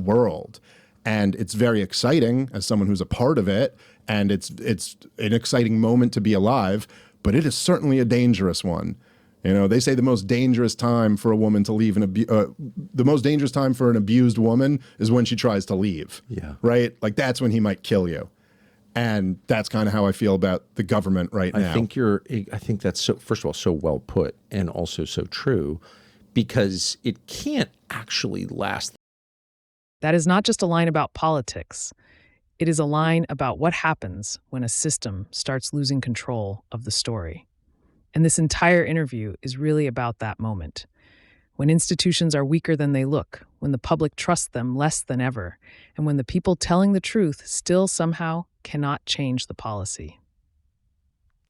world. And it's very exciting as someone who's a part of it, and it's an exciting moment to be alive, but it is certainly a dangerous one. You know, they say the most dangerous time for a woman to leave the most dangerous time for an abused woman is when she tries to leave. Yeah. Right? Like that's when he might kill you. And that's kind of how I feel about the government right now. I think that's so, first of all, so well put, and also so true, because it can't actually last. That is not just a line about politics. It is a line about what happens when a system starts losing control of the story. And this entire interview is really about that moment. When institutions are weaker than they look, when the public trusts them less than ever, and when the people telling the truth still somehow cannot change the policy.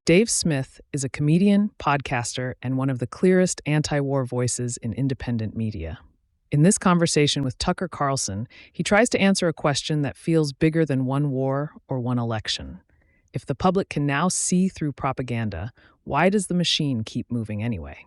Dave Smith is a comedian, podcaster, and one of the clearest anti-war voices in independent media. In this conversation with Tucker Carlson, he tries to answer a question that feels bigger than one war or one election. If the public can now see through propaganda, why does the machine keep moving anyway?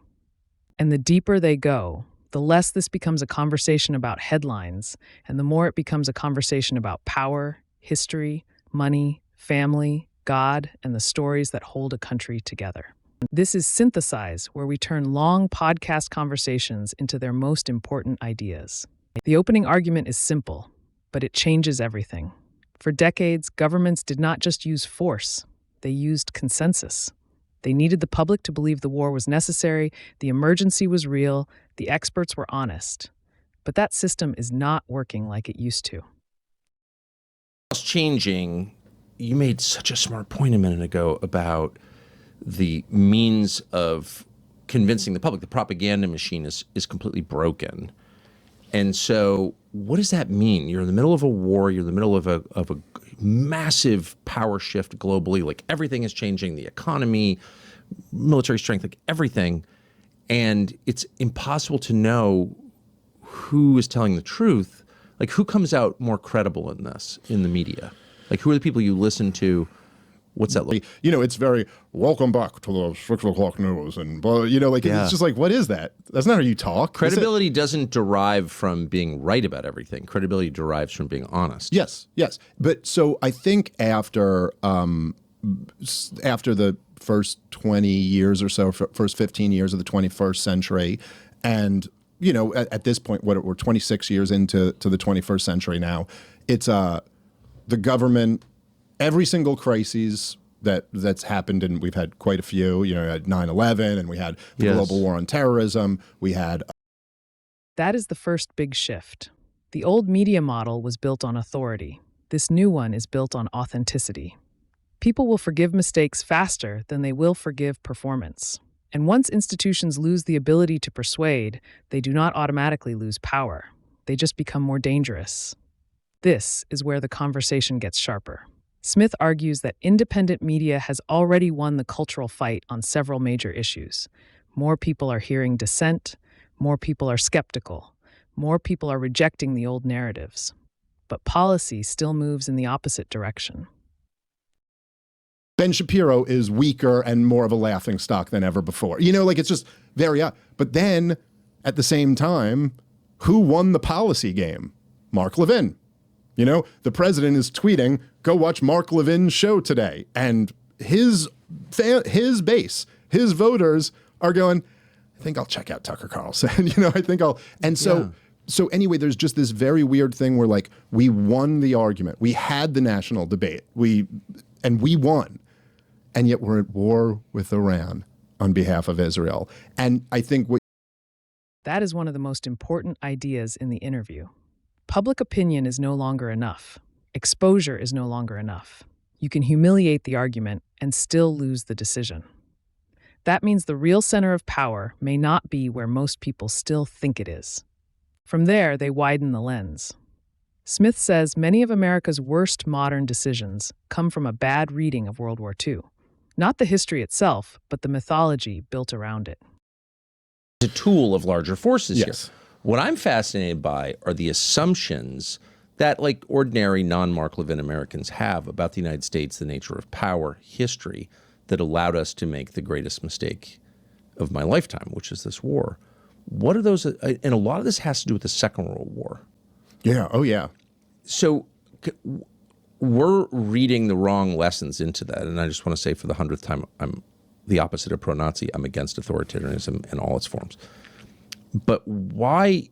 And the deeper they go, the less this becomes a conversation about headlines, and the more it becomes a conversation about power, history, money, family, God, and the stories that hold a country together. This is Synthesize, where we turn long podcast conversations into their most important ideas. The opening argument is simple, but it changes everything. For decades, governments did not just use force, they used consensus. They needed the public to believe the war was necessary, the emergency was real, the experts were honest. But that system is not working like it used to. It's changing. You made such a smart point a minute ago about the means of convincing the public. The propaganda machine is completely broken. And so what does that mean? You're in the middle of a war, you're in the middle of a massive power shift globally, like everything is changing, the economy, military strength, like everything. And it's impossible to know who is telling the truth. Like who comes out more credible in this, in the media? Like who are the people you listen to? What's that like? You know, it's very, welcome back to the 6 o'clock news. And, you know, like, It's just like, what is that? That's not how you talk. Credibility doesn't derive from being right about everything. Credibility derives from being honest. Yes. But so I think after the first 20 years or so, first 15 years of the 21st century, and, you know, at this point, we're 26 years into the 21st century now, it's the government. Every single crisis that's happened, and we've had quite a few, you know, we had 9/11, and we had the global war on terrorism. We had. That is the first big shift. The old media model was built on authority. This new one is built on authenticity. People will forgive mistakes faster than they will forgive performance. And once institutions lose the ability to persuade, they do not automatically lose power. They just become more dangerous. This is where the conversation gets sharper. Smith argues that independent media has already won the cultural fight on several major issues. More people are hearing dissent, more people are skeptical, more people are rejecting the old narratives. But policy still moves in the opposite direction. Ben Shapiro is weaker and more of a laughingstock than ever before. You know, like it's just very odd. But then, at the same time, who won the policy game? Mark Levin. You know, the president is tweeting, go watch Mark Levin's show today. And his base, his voters are going, I think I'll check out Tucker Carlson. You know, I think I'll. And so anyway, there's just this very weird thing where like we won the argument. We had the national debate. We won. And yet we're at war with Iran on behalf of Israel. And I think that is one of the most important ideas in the interview. Public opinion is no longer enough. Exposure is no longer enough. You can humiliate the argument and still lose the decision. That means the real center of power may not be where most people still think it is. From there, they widen the lens. Smith says many of America's worst modern decisions come from a bad reading of World War II. Not the history itself, but the mythology built around it. It's a tool of larger forces here. What I'm fascinated by are the assumptions that like ordinary non-Mark Levin Americans have about the United States, the nature of power, history, that allowed us to make the greatest mistake of my lifetime, which is this war. What are those? And a lot of this has to do with the Second World War. Yeah. Oh, yeah. So we're reading the wrong lessons into that. And I just want to say for the 100th time, I'm the opposite of pro-Nazi. I'm against authoritarianism in all its forms. But why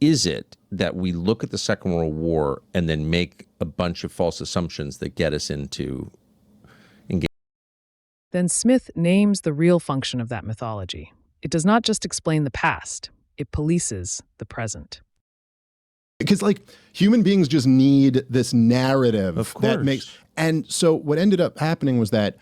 is it that we look at the Second World War and then make a bunch of false assumptions that get us into engagement? Then Smith names the real function of that mythology. It does not just explain the past, it polices the present. Because like human beings just need this narrative Of that course. makes, and so what ended up happening was that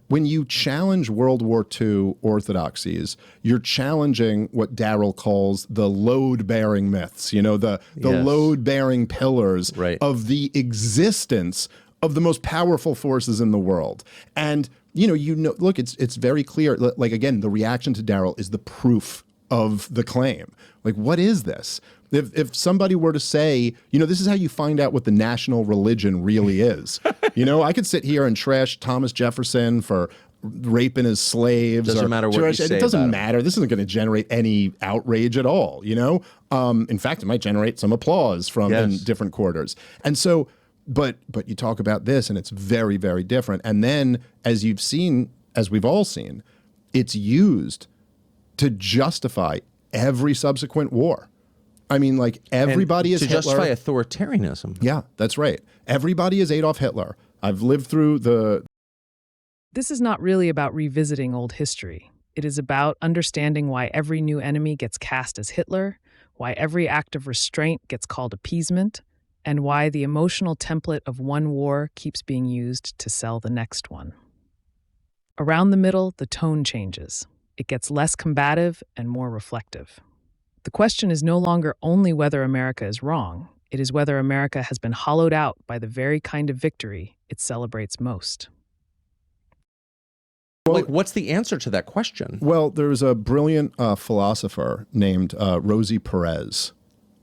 when you challenge World War II orthodoxies, you're challenging what Darrell calls the load-bearing myths, the Yes. load-bearing pillars Right. of the existence of the most powerful forces in the world. And look, it's very clear. Like again, the reaction to Darrell is the proof of the claim. Like, what is this? If somebody were to say, this is how you find out what the national religion really is. I could sit here and trash Thomas Jefferson for raping his slaves. Doesn't matter what you say It doesn't about him. matter. This isn't going to generate any outrage at all. In fact, it might generate some applause from in Yes. different quarters. And so, but you talk about this, and it's very, very different. And then, as we've all seen, it's used to justify every subsequent war. I mean, like everybody is to Hitler. justify authoritarianism. Yeah, that's right. Everybody is Adolf Hitler. I've lived through This is not really about revisiting old history. It is about understanding why every new enemy gets cast as Hitler, why every act of restraint gets called appeasement, and why the emotional template of one war keeps being used to sell the next one. Around the middle, the tone changes. It gets less combative and more reflective. The question is no longer only whether America is wrong, it is whether America has been hollowed out by the very kind of victory it celebrates most. What's the answer to that question? Well, there's a brilliant philosopher named Rosie Perez.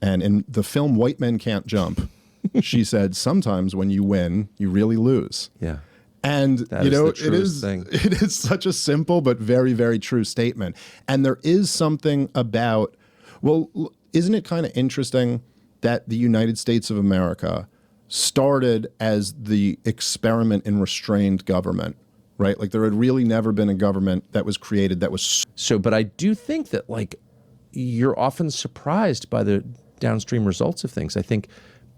And in the film White Men Can't Jump, she said, sometimes when you win, you really lose. Yeah. And That is the truest thing. It is such a simple but very, very true statement. And there is something about, isn't it kind of interesting that the United States of America started as the experiment in restrained government, right? Like there had really never been a government that was created that was So, but I do think that you're often surprised by the downstream results of things. I think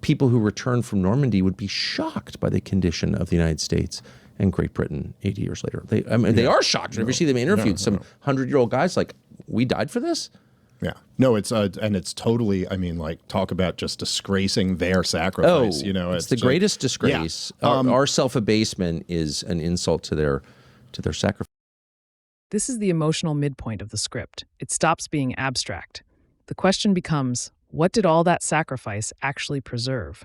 people who return from Normandy would be shocked by the condition of the United States and Great Britain 80 years later. They are shocked. If you see them interviewed, some 100-year-old guys we died for this? Yeah. No, it's and it's totally, talk about just disgracing their sacrifice. It's the greatest disgrace. Yeah. Our self-abasement is an insult to their sacrifice. This is the emotional midpoint of the script. It stops being abstract. The question becomes, what did all that sacrifice actually preserve?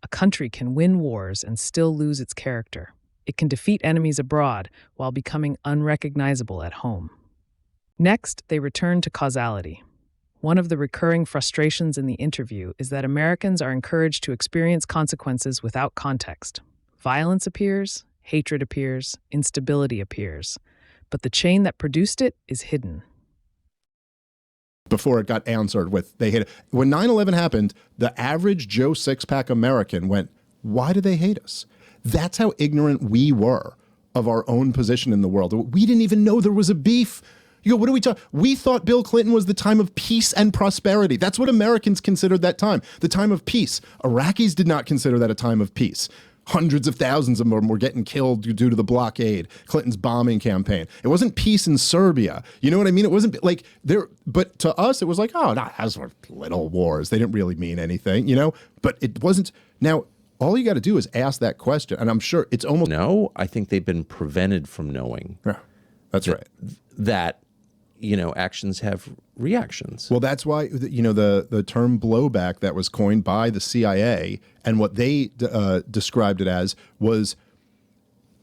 A country can win wars and still lose its character. It can defeat enemies abroad while becoming unrecognizable at home. Next, they return to causality. One of the recurring frustrations in the interview is that Americans are encouraged to experience consequences without context. Violence appears, hatred appears, instability appears, but the chain that produced it is hidden. Before it got answered with, they hate it. When 9/11 happened, the average Joe Sixpack American went, why do they hate us? That's how ignorant we were of our own position in the world. We didn't even know there was a beef. You go, what are we talking? We thought Bill Clinton was the time of peace and prosperity. That's what Americans considered that time, the time of peace. Iraqis did not consider that a time of peace. Hundreds of thousands of them were getting killed due to the blockade, Clinton's bombing campaign. It wasn't peace in Serbia. You know what I mean? It wasn't like there, but to us, it was like, oh, no, those were little wars. They didn't really mean anything, but it wasn't. Now, all you got to do is ask that question. And I'm sure it's almost. No, I think they've been prevented from knowing. Yeah, that's right. That, actions have reactions. Well, that's why, the term blowback that was coined by the CIA and what they described it as was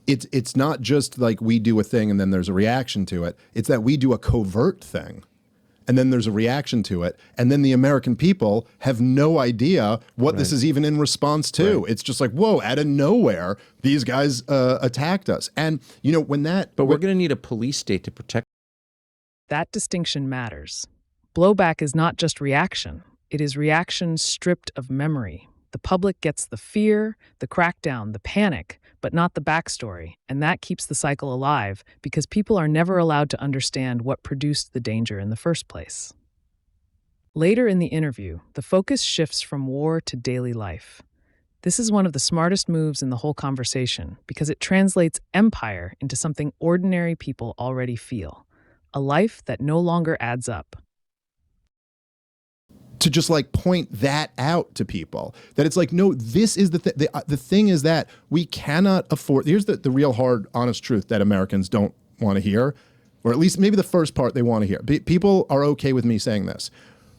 it's not just like we do a thing and then there's a reaction to it. It's that we do a covert thing and then there's a reaction to it. And then the American people have no idea what this is even in response to. Right. It's just like, whoa, out of nowhere, these guys attacked us. And, when that. But we're going to need a police state to protect. That distinction matters. Blowback is not just reaction, It is reaction stripped of memory. The public gets the fear, the crackdown, the panic, but not the backstory, and that keeps the cycle alive because people are never allowed to understand what produced the danger in the first place. Later in the interview, the focus shifts from war to daily life. This is one of the smartest moves in the whole conversation because it translates empire into something ordinary people already feel, a life that no longer adds up. To just like point that out to people, that it's like, no, this is the thing is that we cannot afford. Here's the real hard, honest truth that Americans don't want to hear, or at least maybe the first part they want to hear. People are okay with me saying this.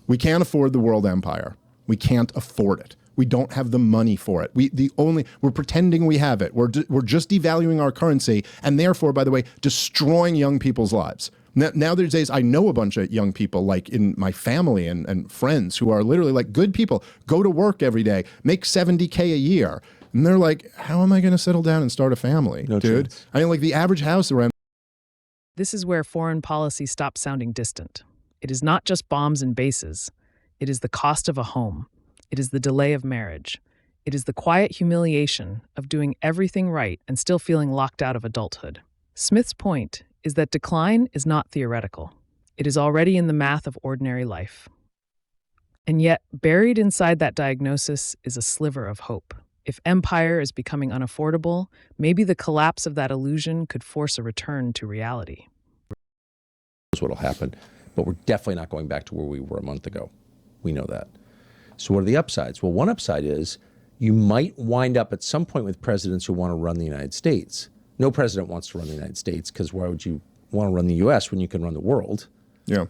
We can't afford the world empire. We can't afford it. We don't have the money for it. We're pretending we have it. We're just devaluing our currency and therefore, by the way, destroying young people's lives. Nowadays, I know a bunch of young people, like in my family and friends, who are literally like good people, go to work every day, make $70K a year. And they're like, how am I going to settle down and start a family, No dude? chance. I mean, like the average house around. This is where foreign policy stops sounding distant. It is not just bombs and bases. It is the cost of a home. It is the delay of marriage. It is the quiet humiliation of doing everything right and still feeling locked out of adulthood. Smith's point is that decline is not theoretical. It is already in the math of ordinary life. And yet, buried inside that diagnosis is a sliver of hope. If empire is becoming unaffordable, maybe the collapse of that illusion could force a return to reality. That's what'll happen. But we're definitely not going back to where we were a month ago. We know that. So what are the upsides? Well, one upside is you might wind up at some point with presidents who want to run the United States. No president wants to run the United States because why would you want to run the U.S. when you can run the world? Yeah.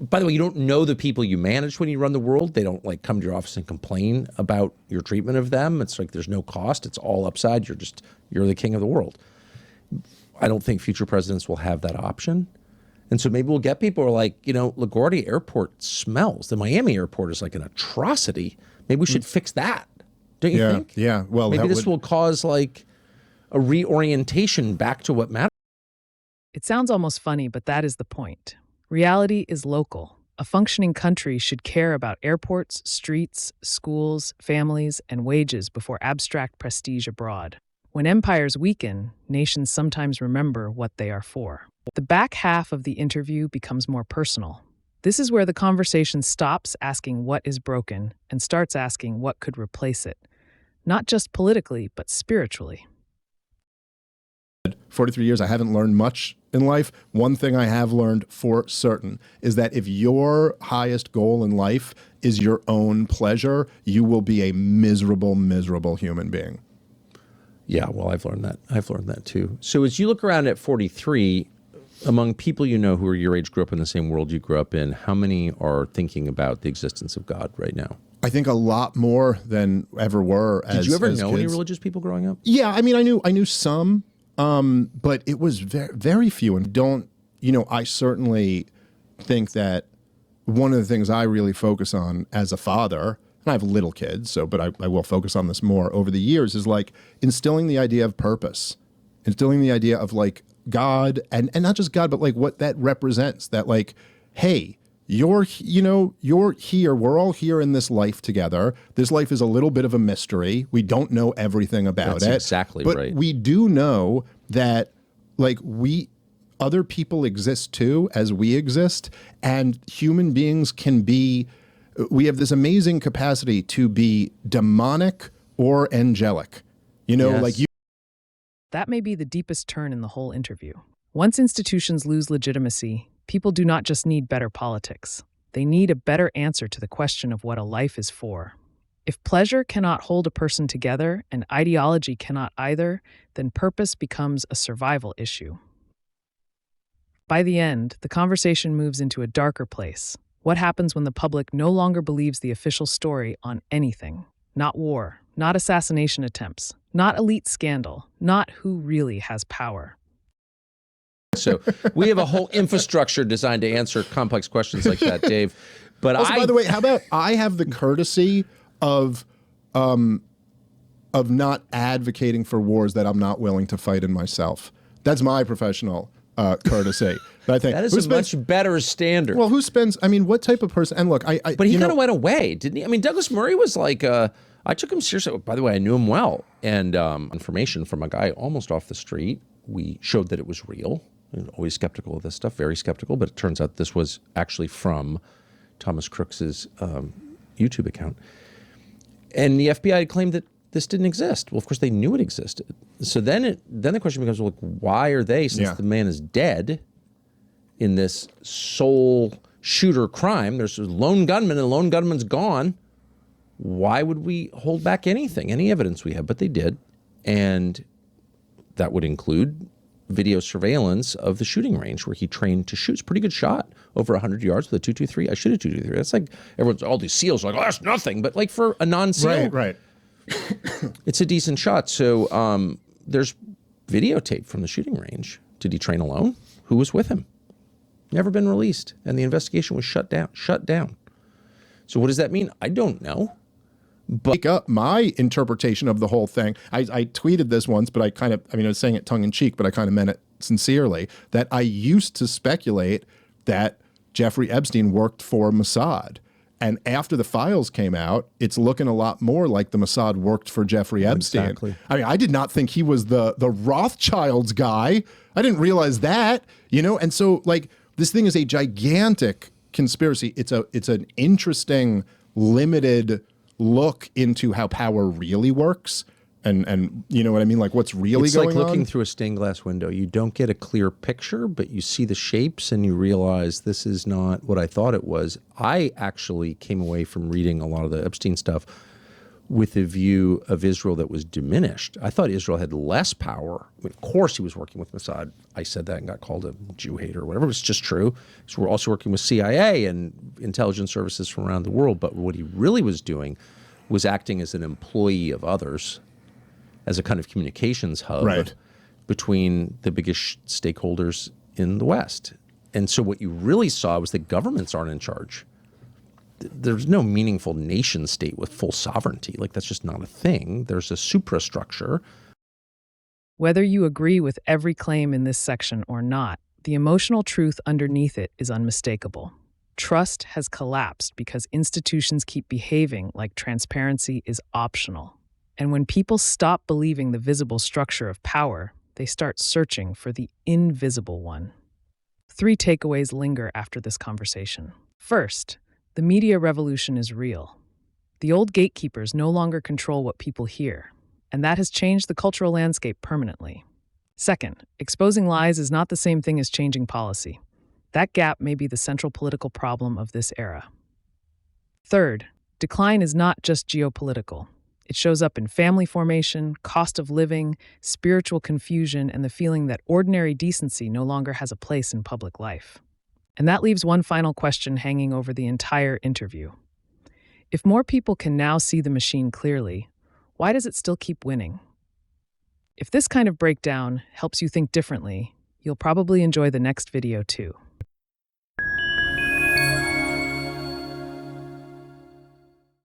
By the way, you don't know the people you manage when you run the world. They don't like come to your office and complain about your treatment of them. It's like there's no cost. It's all upside. You're the king of the world. I don't think future presidents will have that option. And so maybe we'll get people who are like, LaGuardia Airport smells. The Miami airport is like an atrocity. Maybe we should fix that. Don't you think? Yeah. Well, maybe this will cause like a reorientation back to what matters. It sounds almost funny, but that is the point. Reality is local. A functioning country should care about airports, streets, schools, families, and wages before abstract prestige abroad. When empires weaken, nations sometimes remember what they are for. The back half of the interview becomes more personal. This is where the conversation stops asking what is broken and starts asking what could replace it, not just politically, but spiritually. 43 years, I haven't learned much in life. One thing I have learned for certain is that if your highest goal in life is your own pleasure, you will be a miserable, miserable human being. Yeah, well, I've learned that. I've learned that too. So as you look around at 43, among people you know who are your age, grew up in the same world you grew up in, how many are thinking about the existence of God right now? I think a lot more than ever were. Did you ever know kids. any religious people growing up? Yeah, I mean, I knew some, but it was very, very few. And I certainly think that one of the things I really focus on as a father, and I have little kids, but I will focus on this more over the years, is like instilling the idea of purpose, instilling the idea of like God, and not just God, but like what that represents, that like, hey, you're here, we're all here in this life together. This life is a little bit of a mystery. We don't know everything about it. That's exactly but right. We do know that like other people exist too, as we exist, and human beings we have this amazing capacity to be demonic or angelic. Yes. That may be the deepest turn in the whole interview. Once institutions lose legitimacy, people do not just need better politics. They need a better answer to the question of what a life is for. If pleasure cannot hold a person together and ideology cannot either, then purpose becomes a survival issue. By the end, the conversation moves into a darker place. What happens when the public no longer believes the official story on anything? Not war, not assassination attempts, not elite scandal, not who really has power. So we have a whole infrastructure designed to answer complex questions like that, Dave. But also, by the way, how about I have the courtesy of not advocating for wars that I'm not willing to fight in myself. That's my professional courtesy. But I think That is a much better standard. Well, who spends? I mean, what type of person? And look, but he kind of went away, didn't he? I mean, Douglas Murray was like, I took him seriously. By the way, I knew him well, and information from a guy almost off the street. We showed that it was real. Always skeptical of this stuff, very skeptical, but it turns out this was actually from Thomas Crooks's YouTube account. And the FBI had claimed that this didn't exist. Well, of course, they knew it existed. So then the question becomes, well, why are they, since the man is dead in this sole shooter crime, there's a lone gunman and the lone gunman's gone, why would we hold back anything, any evidence we have? But they did. And that would include video surveillance of the shooting range where he trained to shoot. It's a pretty good shot, over 100 yards with a .223. I shoot a .223. That's like, all these SEALs are like, oh, that's nothing. But like for a non-SEAL, right. It's a decent shot. So there's videotape from the shooting range. Did he train alone? Who was with him? Never been released. And the investigation was shut down. So what does that mean? I don't know. But my interpretation of the whole thing, I tweeted this once, but I was saying it tongue in cheek, but I kind of meant it sincerely, that I used to speculate that Jeffrey Epstein worked for Mossad. And after the files came out, it's looking a lot more like the Mossad worked for Jeffrey Epstein. Exactly. I mean, I did not think he was the Rothschilds guy. I didn't realize that, And so, like, this thing is a gigantic conspiracy. It's an interesting, limited look into how power really works. And you know what I mean? Like what's really going on? It's like looking through a stained glass window. You don't get a clear picture, but you see the shapes and you realize this is not what I thought it was. I actually came away from reading a lot of the Epstein stuff with a view of Israel that was diminished. I thought Israel had less power. I mean, of course he was working with Mossad. I said that and got called a Jew hater or whatever. It's just true. So we're also working with CIA and intelligence services from around the world. But what he really was doing was acting as an employee of others, as a kind of communications hub between the biggest stakeholders in the West. And so what you really saw was that governments aren't in charge. There's no meaningful nation state with full sovereignty. Like that's just not a thing. There's a suprastructure. Whether you agree with every claim in this section or not, the emotional truth underneath it is unmistakable. Trust has collapsed because institutions keep behaving like transparency is optional. And when people stop believing the visible structure of power, they start searching for the invisible one. 3 takeaways linger after this conversation. First, the media revolution is real. The old gatekeepers no longer control what people hear, and that has changed the cultural landscape permanently. Second, exposing lies is not the same thing as changing policy. That gap may be the central political problem of this era. Third, decline is not just geopolitical. It shows up in family formation, cost of living, spiritual confusion, and the feeling that ordinary decency no longer has a place in public life. And that leaves one final question hanging over the entire interview. If more people can now see the machine clearly, why does it still keep winning? If this kind of breakdown helps you think differently, you'll probably enjoy the next video too.